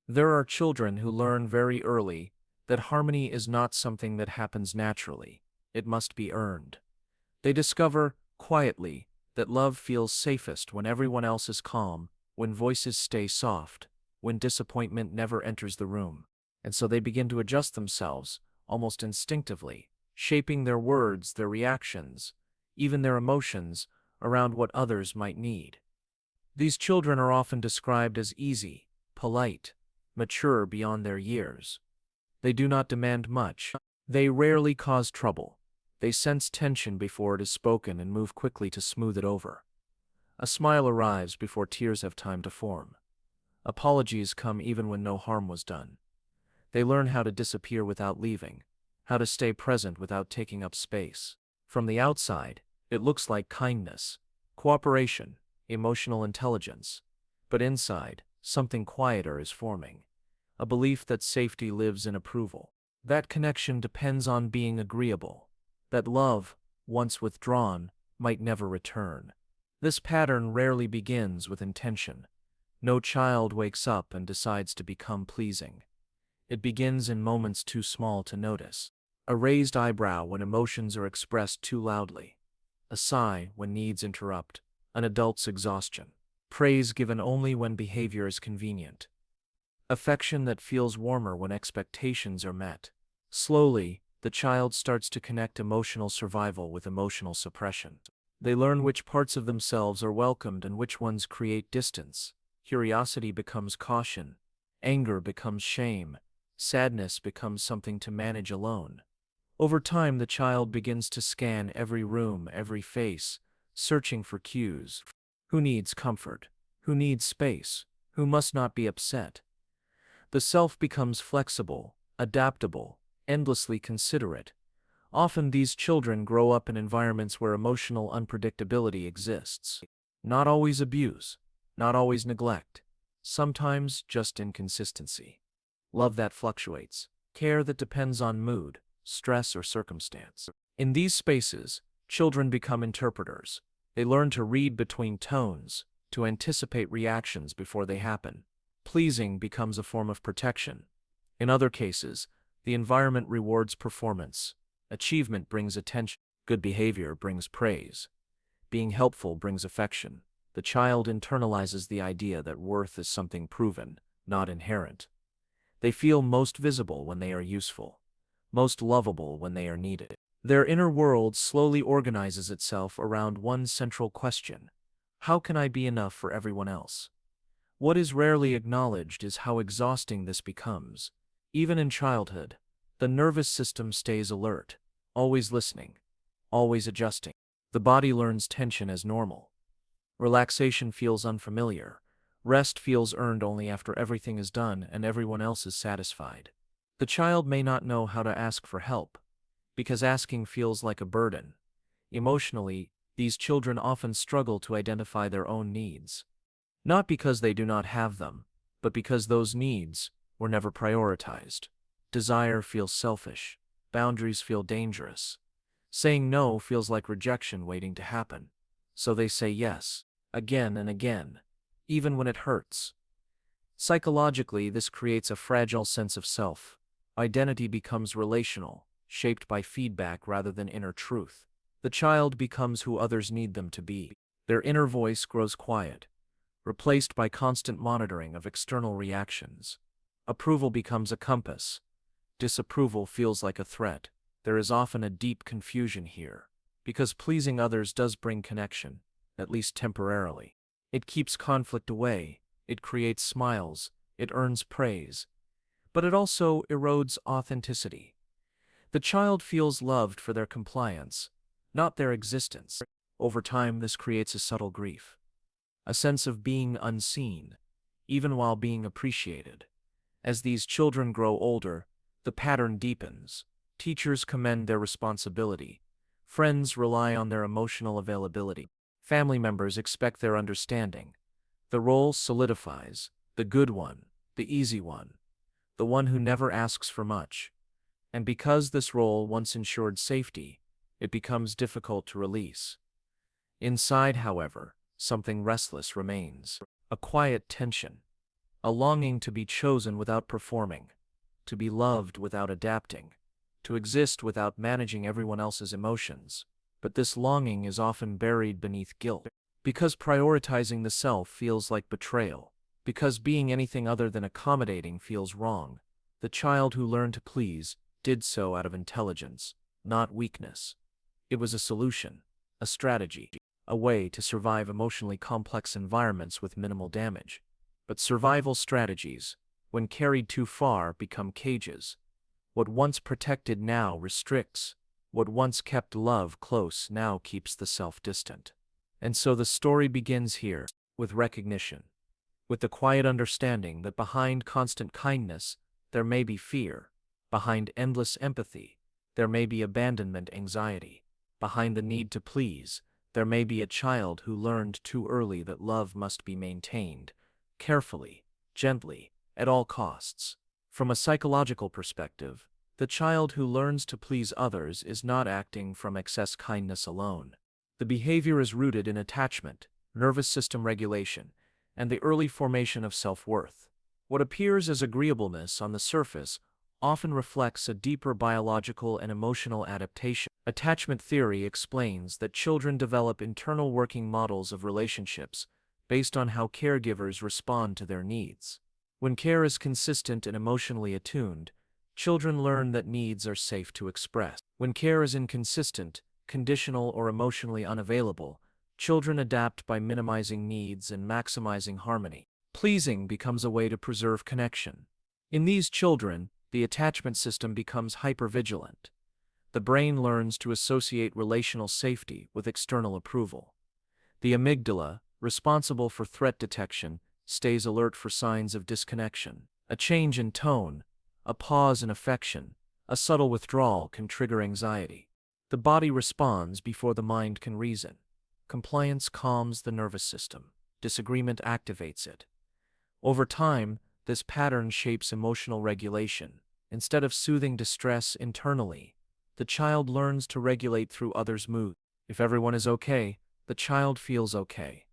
There are children who learn very early that harmony is not something that happens naturally. It must be earned. They discover, quietly, that love feels safest when everyone else is calm, when voices stay soft, when disappointment never enters the room. And so they begin to adjust themselves, almost instinctively, shaping their words, their reactions, even their emotions, around what others might need. These children are often described as easy, polite, mature beyond their years. They do not demand much. They rarely cause trouble. They sense tension before it is spoken and move quickly to smooth it over. A smile arrives before tears have time to form. Apologies come even when no harm was done. They learn how to disappear without leaving, how to stay present without taking up space. From the outside, it looks like kindness, cooperation, emotional intelligence. But inside, something quieter is forming. A belief that safety lives in approval. That connection depends on being agreeable. That love, once withdrawn, might never return. This pattern rarely begins with intention. No child wakes up and decides to become pleasing. It begins in moments too small to notice. A raised eyebrow when emotions are expressed too loudly. A sigh when needs interrupt. An adult's exhaustion. Praise given only when behavior is convenient. Affection that feels warmer when expectations are met. Slowly, the child starts to connect emotional survival with emotional suppression. They learn which parts of themselves are welcomed and which ones create distance. Curiosity becomes caution. Anger becomes shame. Sadness becomes something to manage alone. Over time, the child begins to scan every room, every face, searching for cues. Who needs comfort? Who needs space? Who must not be upset? The self becomes flexible, adaptable, endlessly considerate. Often these children grow up in environments where emotional unpredictability exists. Not always abuse, not always neglect, sometimes just inconsistency. Love that fluctuates, care that depends on mood, stress, or circumstance. In these spaces, children become interpreters. They learn to read between tones, to anticipate reactions before they happen. Pleasing becomes a form of protection. In other cases, the environment rewards performance. Achievement brings attention. Good behavior brings praise. Being helpful brings affection. The child internalizes the idea that worth is something proven, not inherent. They feel most visible when they are useful, most lovable when they are needed. Their inner world slowly organizes itself around one central question: how can I be enough for everyone else? What is rarely acknowledged is how exhausting this becomes. Even in childhood, the nervous system stays alert, always listening, always adjusting. The body learns tension as normal. Relaxation feels unfamiliar. Rest feels earned only after everything is done and everyone else is satisfied. The child may not know how to ask for help, because asking feels like a burden. Emotionally, these children often struggle to identify their own needs. Not because they do not have them, but because those needs were never prioritized. Desire feels selfish. Boundaries feel dangerous. Saying no feels like rejection waiting to happen. So they say yes, again and again, even when it hurts. Psychologically, this creates a fragile sense of self. Identity becomes relational, shaped by feedback rather than inner truth. The child becomes who others need them to be. Their inner voice grows quiet, replaced by constant monitoring of external reactions. Approval becomes a compass. Disapproval feels like a threat. There is often a deep confusion here, because pleasing others does bring connection, at least temporarily. It keeps conflict away, it creates smiles, it earns praise, but it also erodes authenticity. The child feels loved for their compliance, not their existence. Over time, this creates a subtle grief, a sense of being unseen, even while being appreciated. As these children grow older, the pattern deepens. Teachers commend their responsibility. Friends rely on their emotional availability. Family members expect their understanding. The role solidifies: the good one, the easy one, the one who never asks for much. And because this role once ensured safety, it becomes difficult to release. Inside, however, something restless remains. A quiet tension. a longing to be chosen without performing, to be loved without adapting, to exist without managing everyone else's emotions. But this longing is often buried beneath guilt, because prioritizing the self feels like betrayal, because being anything other than accommodating feels wrong. The child who learned to please did so out of intelligence, not weakness. It was a solution, a strategy, a way to survive emotionally complex environments with minimal damage. But survival strategies, when carried too far, become cages. What once protected now restricts. What once kept love close now keeps the self distant. And so the story begins here, with recognition, with the quiet understanding that behind constant kindness, there may be fear, behind endless empathy, there may be abandonment anxiety, behind the need to please, there may be a child who learned too early that love must be maintained, carefully, gently, at all costs. From a psychological perspective, the child who learns to please others is not acting from excess kindness alone. The behavior is rooted in attachment, nervous system regulation, and the early formation of self-worth. What appears as agreeableness on the surface often reflects a deeper biological and emotional adaptation. Attachment theory explains that children develop internal working models of relationships based on how caregivers respond to their needs. When care is consistent and emotionally attuned, children learn that needs are safe to express. When care is inconsistent, conditional, or emotionally unavailable, children adapt by minimizing needs and maximizing harmony. Pleasing becomes a way to preserve connection. In these children, the attachment system becomes hypervigilant. The brain learns to associate relational safety with external approval. The amygdala, responsible for threat detection, stays alert for signs of disconnection. A change in tone, a pause in affection, a subtle withdrawal can trigger anxiety. The body responds before the mind can reason. Compliance calms the nervous system. Disagreement activates it. Over time, this pattern shapes emotional regulation. Instead of soothing distress internally, the child learns to regulate through others' moods. If everyone is okay, the child feels okay.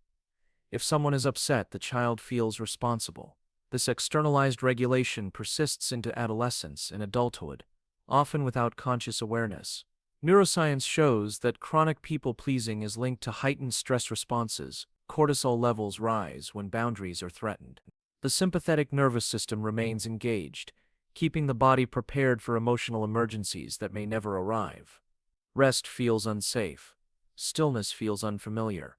If someone is upset, the child feels responsible. This externalized regulation persists into adolescence and adulthood, often without conscious awareness. Neuroscience shows that chronic people-pleasing is linked to heightened stress responses. Cortisol levels rise when boundaries are threatened. The sympathetic nervous system remains engaged, keeping the body prepared for emotional emergencies that may never arrive. Rest feels unsafe. Stillness feels unfamiliar.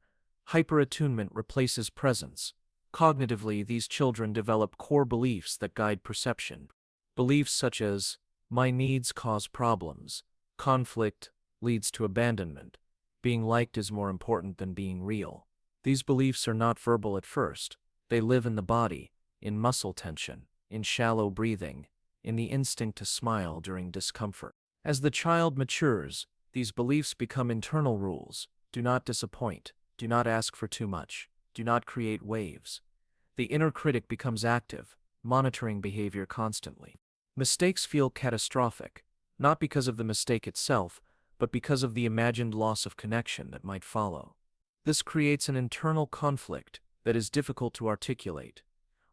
Hyperattunement replaces presence. Cognitively, these children develop core beliefs that guide perception. Beliefs such as, "My needs cause problems," "Conflict leads to abandonment," "Being liked is more important than being real." These beliefs are not verbal at first. They live in the body, in muscle tension, in shallow breathing, in the instinct to smile during discomfort. As the child matures, these beliefs become internal rules. Do not disappoint. Do not ask for too much. Do not create waves. The inner critic becomes active, monitoring behavior constantly. Mistakes feel catastrophic, not because of the mistake itself, but because of the imagined loss of connection that might follow. This creates an internal conflict that is difficult to articulate.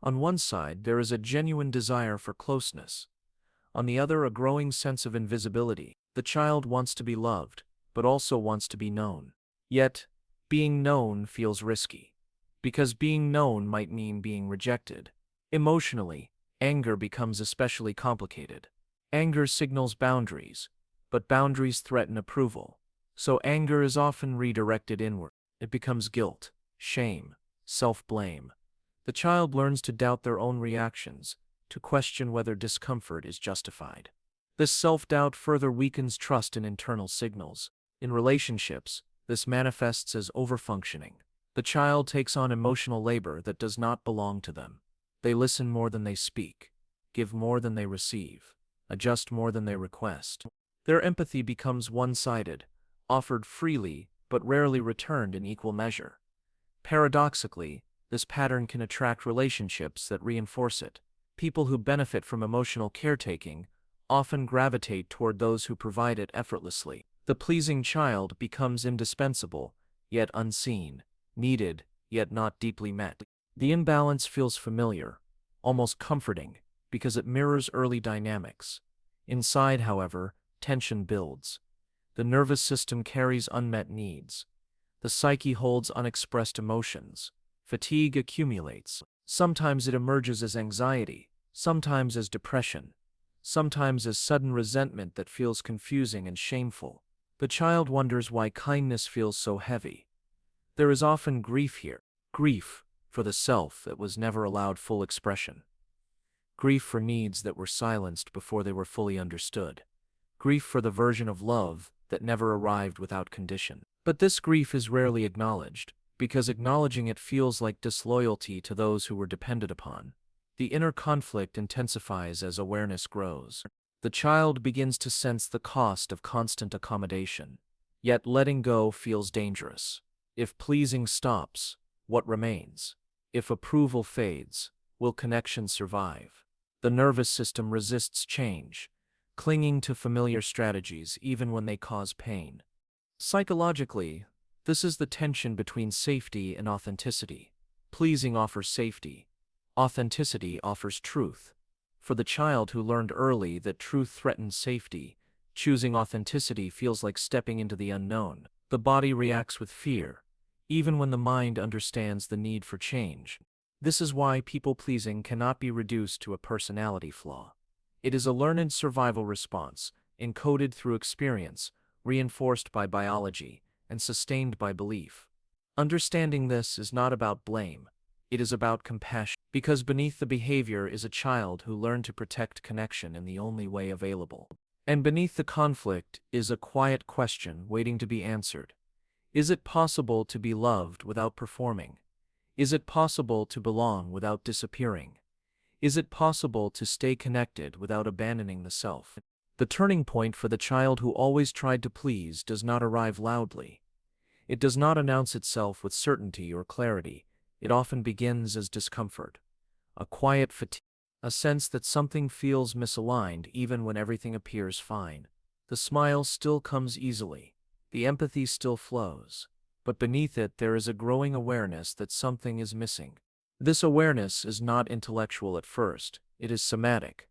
On one side, there is a genuine desire for closeness. On the other, a growing sense of invisibility. The child wants to be loved, but also wants to be known. Yet, being known feels risky, because being known might mean being rejected. Emotionally, anger becomes especially complicated. Anger signals boundaries, but boundaries threaten approval. So anger is often redirected inward. It becomes guilt, shame, self-blame. The child learns to doubt their own reactions, to question whether discomfort is justified. This self-doubt further weakens trust in internal signals. In relationships, this manifests as overfunctioning. The child takes on emotional labor that does not belong to them. They listen more than they speak, give more than they receive, adjust more than they request. Their empathy becomes one-sided, offered freely but rarely returned in equal measure. Paradoxically, this pattern can attract relationships that reinforce it. People who benefit from emotional caretaking often gravitate toward those who provide it effortlessly. The pleasing child becomes indispensable, yet unseen, needed, yet not deeply met. The imbalance feels familiar, almost comforting, because it mirrors early dynamics. Inside, however, tension builds. The nervous system carries unmet needs. The psyche holds unexpressed emotions. Fatigue accumulates. Sometimes it emerges as anxiety, sometimes as depression, sometimes as sudden resentment that feels confusing and shameful. The child wonders why kindness feels so heavy. There is often grief here. Grief for the self that was never allowed full expression. Grief for needs that were silenced before they were fully understood. Grief for the version of love that never arrived without condition. But this grief is rarely acknowledged, because acknowledging it feels like disloyalty to those who were depended upon. The inner conflict intensifies as awareness grows. The child begins to sense the cost of constant accommodation. Yet letting go feels dangerous. If pleasing stops, what remains? If approval fades, will connection survive? The nervous system resists change, clinging to familiar strategies even when they cause pain. Psychologically, this is the tension between safety and authenticity. Pleasing offers safety. Authenticity offers truth. For the child who learned early that truth threatens safety, choosing authenticity feels like stepping into the unknown. The body reacts with fear, even when the mind understands the need for change. This is why people-pleasing cannot be reduced to a personality flaw. It is a learned survival response, encoded through experience, reinforced by biology, and sustained by belief. Understanding this is not about blame. It is about compassion, because beneath the behavior is a child who learned to protect connection in the only way available. And beneath the conflict is a quiet question waiting to be answered. Is it possible to be loved without performing? Is it possible to belong without disappearing? Is it possible to stay connected without abandoning the self? The turning point for the child who always tried to please does not arrive loudly. It does not announce itself with certainty or clarity. It often begins as discomfort, a quiet fatigue, a sense that something feels misaligned even when everything appears fine. The smile still comes easily, the empathy still flows, but beneath it there is a growing awareness that something is missing. This awareness is not intellectual at first, it is somatic.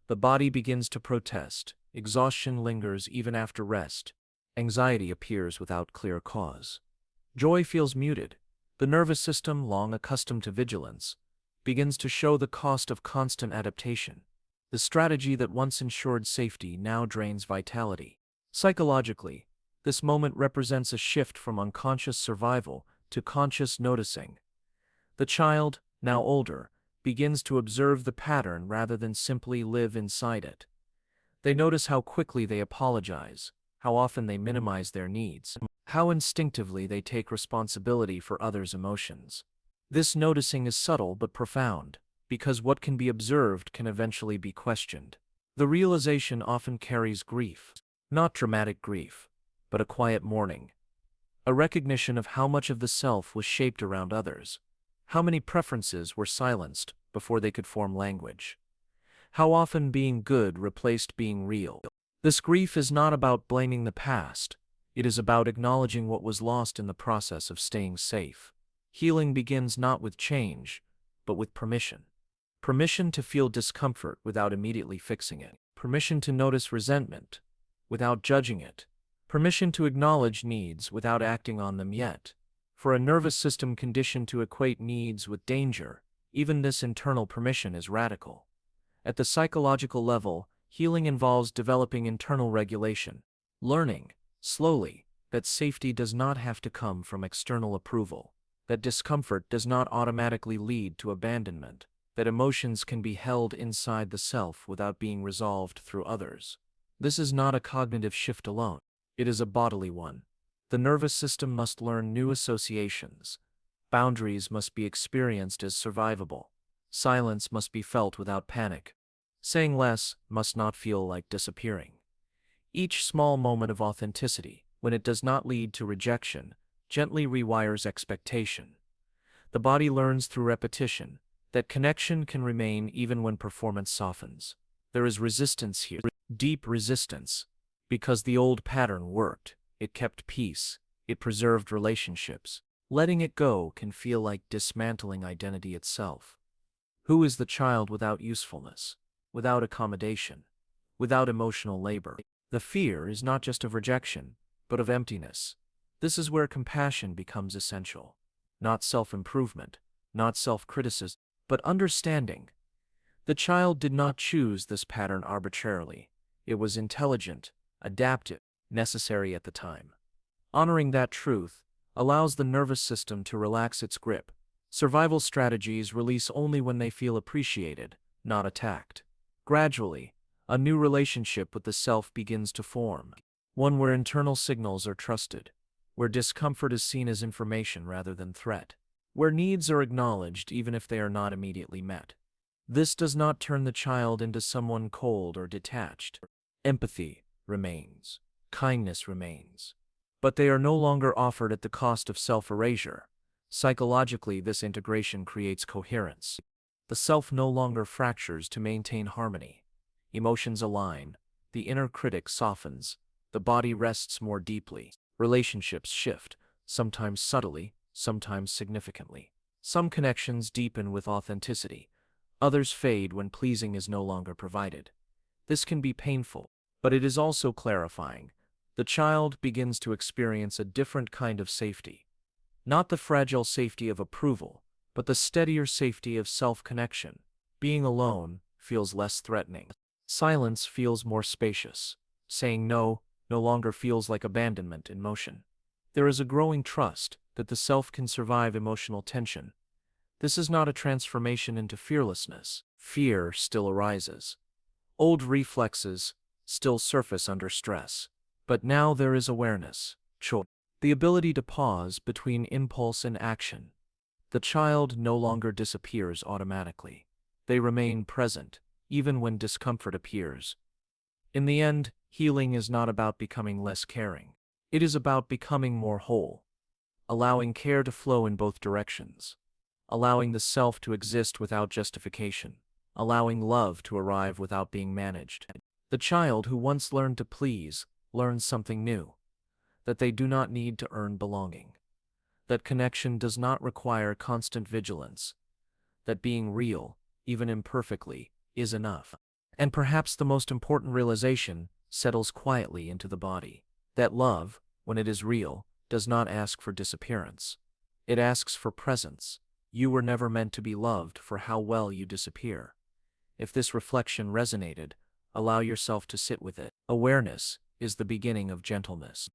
The body begins to protest, exhaustion lingers even after rest, anxiety appears without clear cause. Joy feels muted. The nervous system, long accustomed to vigilance, begins to show the cost of constant adaptation. The strategy that once ensured safety now drains vitality. Psychologically, this moment represents a shift from unconscious survival to conscious noticing. The child, now older, begins to observe the pattern rather than simply live inside it. They notice how quickly they apologize, how often they minimize their needs, how instinctively they take responsibility for others' emotions. This noticing is subtle but profound, because what can be observed can eventually be questioned. The realization often carries grief, not dramatic grief, but a quiet mourning, a recognition of how much of the self was shaped around others, how many preferences were silenced before they could form language, how often being good replaced being real. This grief is not about blaming the past. It is about acknowledging what was lost in the process of staying safe. Healing begins not with change, but with permission. Permission to feel discomfort without immediately fixing it. Permission to notice resentment without judging it. Permission to acknowledge needs without acting on them yet. For a nervous system conditioned to equate needs with danger, even this internal permission is radical. At the psychological level, healing involves developing internal regulation, learning, slowly, that safety does not have to come from external approval, that discomfort does not automatically lead to abandonment, that emotions can be held inside the self without being resolved through others. This is not a cognitive shift alone, it is a bodily one. The nervous system must learn new associations. Boundaries must be experienced as survivable. Silence must be felt without panic. Saying less must not feel like disappearing. Each small moment of authenticity, when it does not lead to rejection, gently rewires expectation. The body learns through repetition that connection can remain even when performance softens. There is resistance here, deep resistance, because the old pattern worked. It kept peace. It preserved relationships. Letting it go can feel like dismantling identity itself. Who is the child without usefulness, without accommodation, without emotional labor? The fear is not just of rejection, but of emptiness. This is where compassion becomes essential. Not self-improvement, not self-criticism, but understanding. The child did not choose this pattern arbitrarily. It was intelligent, adaptive, necessary at the time. Honoring that truth allows the nervous system to relax its grip. Survival strategies release only when they feel appreciated, not attacked. Gradually, a new relationship with the self begins to form, one where internal signals are trusted, where discomfort is seen as information rather than threat, where needs are acknowledged even if they are not immediately met. This does not turn the child into someone cold or detached. Empathy remains, kindness remains, but they are no longer offered at the cost of self-erasure. Psychologically, this integration creates coherence. The self no longer fractures to maintain harmony. Emotions align, the inner critic softens, the body rests more deeply. Relationships shift, sometimes subtly, sometimes significantly. Some connections deepen with authenticity, others fade when pleasing is no longer provided. This can be painful, but it is also clarifying. The child begins to experience a different kind of safety. Not the fragile safety of approval, but the steadier safety of self-connection. Being alone feels less threatening. Silence feels more spacious. Saying no longer feels like abandonment in motion. There is a growing trust that the self can survive emotional tension. This is not a transformation into fearlessness. Fear still arises. Old reflexes still surface under stress. But now there is awareness, choice, the ability to pause between impulse and action. The child no longer disappears automatically. They remain present, even when discomfort appears. In the end, healing is not about becoming less caring. It is about becoming more whole, allowing care to flow in both directions, allowing the self to exist without justification, allowing love to arrive without being managed. The child who once learned to please learns something new, that they do not need to earn belonging, that connection does not require constant vigilance, that being real, even imperfectly, is enough. And perhaps the most important realization settles quietly into the body, that love, when it is real, does not ask for disappearance. It asks for presence. You were never meant to be loved for how well you disappear. If this reflection resonated, allow yourself to sit with it. Awareness is the beginning of gentleness.